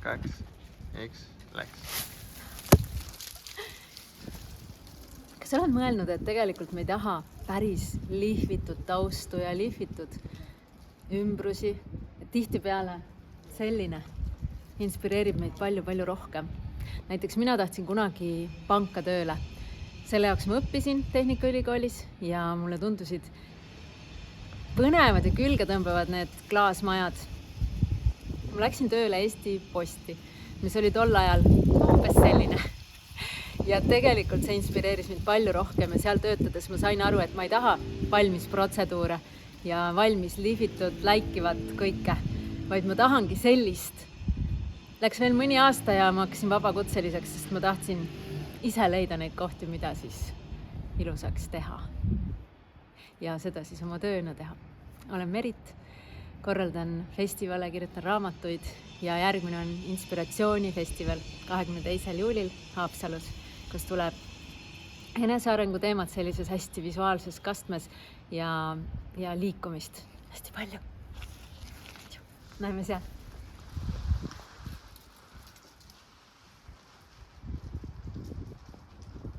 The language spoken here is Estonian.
2, 1, läks. Kas sa oled mõelnud, et tegelikult me ei taha päris lihvitud taustu ja lihvitud ümbrusi? Tihtipeale selline inspireerib meid palju rohkem. Näiteks mina tahtsin kunagi panka tööle. Selle jaoks ma õppisin Tehnikaülikoolis ja mulle tundusid põnevad ja külge tõmbavad need klaasmajad. Ma läksin tööle Eesti Posti, mis oli tol ajal umbes selline. Ja tegelikult see inspireeris mind palju rohkem ja seal töötades ma sain aru, et ma ei taha valmis protseduure ja valmis lihvitud, läikivat kõike, vaid ma tahangi sellist. Läks veel mõni aasta ja ma hakkasin vabakutseliseks, sest ma tahtsin ise leida neid kohti, mida siis ilusaks teha. Ja seda siis oma tööna teha. Olen Merit, korraldan festivale, kirjutan raamatuid ja järgmine on Inspiratsioonifestival 22. juulil Haapsalus, kus tuleb enesearengu teemad sellises hästi visuaalses kastmes ja liikumist hästi palju. Näeme seal.